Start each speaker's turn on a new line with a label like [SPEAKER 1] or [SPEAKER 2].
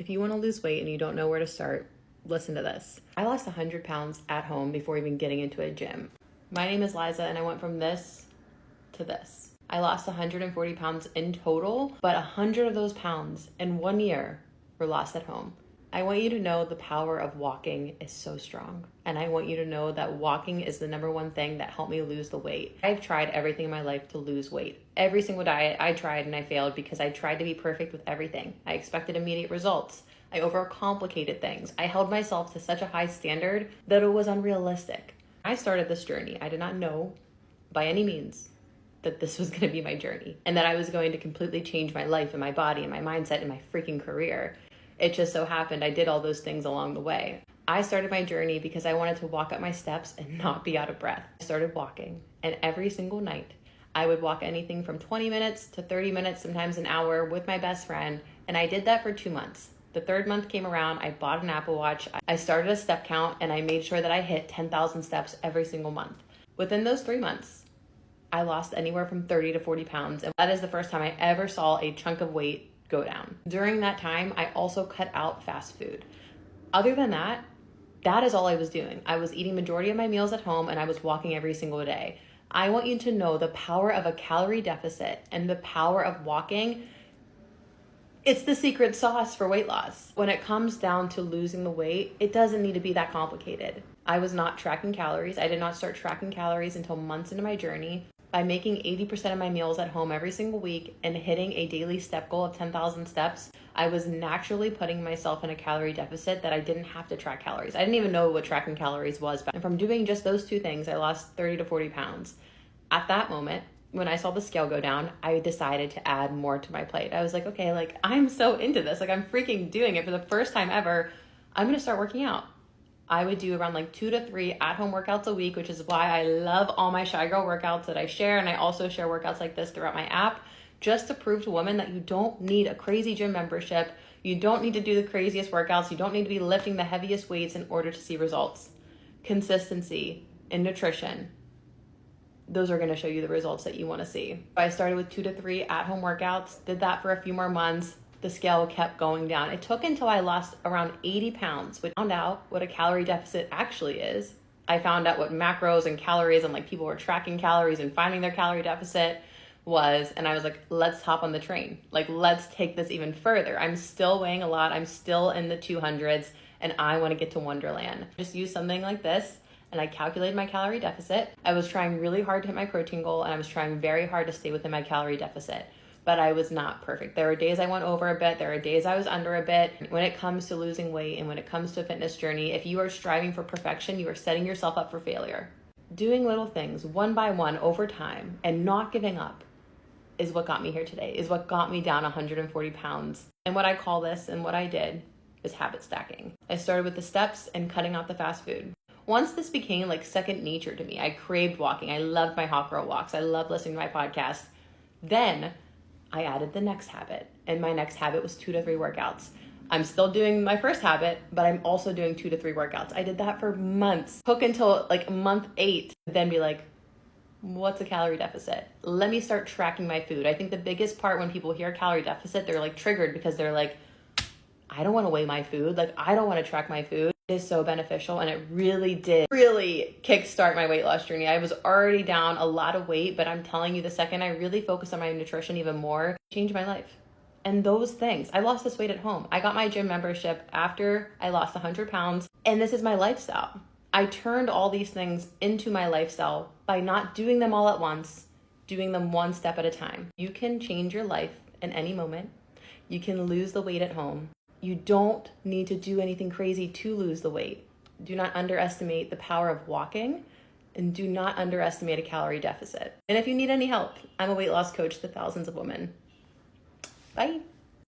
[SPEAKER 1] If you want to lose weight and you don't know where to start, listen to this. I lost 100 pounds at home before even getting into a gym. My name is Liza and I went from this to this. I lost 140 pounds in total, but 100 of those pounds in 1 year were lost at home. I want you to know the power of walking is so strong. And I want you to know that walking is the number one thing that helped me lose the weight. I've tried everything in my life to lose weight. Every single diet I tried and I failed because I tried to be perfect with everything. I expected immediate results. I overcomplicated things. I held myself to such a high standard that it was unrealistic. I started this journey. I did not know by any means that this was going to be my journey and that I was going to completely change my life and my body and my mindset and my freaking career. It just so happened I did all those things along the way. I started my journey because I wanted to walk up my steps and not be out of breath. I started walking, and every single night I would walk anything from 20 minutes to 30 minutes, sometimes an hour with my best friend. And I did that for 2 months. The third month came around, I bought an Apple Watch. I started a step count and I made sure that I hit 10,000 steps every single month. Within those 3 months, I lost anywhere from 30 to 40 pounds. And that is the first time I ever saw a chunk of weight go down. During that time, I also cut out fast food. Other than that, that is all I was doing. I was eating majority of my meals at home and I was walking every single day. I want you to know the power of a calorie deficit and the power of walking. It's the secret sauce for weight loss. When it comes down to losing the weight, it doesn't need to be that complicated. I was not tracking calories. I did not start tracking calories until months into my journey. By making 80% of my meals at home every single week and hitting a daily step goal of 10,000 steps, I was naturally putting myself in a calorie deficit that I didn't have to track calories. I didn't even know what tracking calories was. And from doing just those two things, I lost 30 to 40 pounds. At that moment, when I saw the scale go down, I decided to add more to my plate. I was like, okay, like I'm so into this. Like I'm freaking doing it for the first time ever. I'm going to start working out. I would do around like 2 to 3 at-home workouts a week, which is why I love all my Shy Girl workouts that I share. And I also share workouts like this throughout my app, just to prove to women that you don't need a crazy gym membership. You don't need to do the craziest workouts. You don't need to be lifting the heaviest weights in order to see results. Consistency in nutrition. Those are going to show you the results that you want to see. I started with 2 to 3 at-home workouts, did that for a few more months. The scale kept going down. It took until I lost around 80 pounds, which I found out what a calorie deficit actually is. I found out what macros and calories and like people were tracking calories and finding their calorie deficit was. And I was like, let's hop on the train. Like, let's take this even further. I'm still weighing a lot. I'm still in the 200s and I want to get to Wonderland. Just use something like this. And I calculated my calorie deficit. I was trying really hard to hit my protein goal and I was trying very hard to stay within my calorie deficit. But I was not perfect. There were days I went over a bit. There are days I was under a bit. When it comes to losing weight and when it comes to a fitness journey, if you are striving for perfection, you are setting yourself up for failure. Doing little things one by one over time and not giving up is what got me here today, is what got me down 140 pounds. And what I call this and what I did is habit stacking. I started with the steps and cutting out the fast food. Once this became like second nature to me, I craved walking. I loved my hot girl walks. I loved listening to my podcast. Then I added the next habit, and my next habit was 2 to 3 workouts. I'm still doing my first habit, but I'm also doing 2 to 3 workouts. I did that for months. Took until like month 8, then be like, what's a calorie deficit? Let me start tracking my food. I think the biggest part when people hear calorie deficit, they're like triggered because they're like, I don't want to weigh my food. Like, I don't want to track my food. It is so beneficial. And it really did kickstart my weight loss journey. I was already down a lot of weight, but I'm telling you, the second I really focused on my nutrition even more, it changed my life. And those things, I lost this weight at home. I got my gym membership after I lost 100 pounds. And this is my lifestyle. I turned all these things into my lifestyle by not doing them all at once, doing them one step at a time. You can change your life in any moment. You can lose the weight at home. You don't need to do anything crazy to lose the weight. Do not underestimate the power of walking and do not underestimate a calorie deficit. And if you need any help, I'm a weight loss coach to thousands of women. Bye.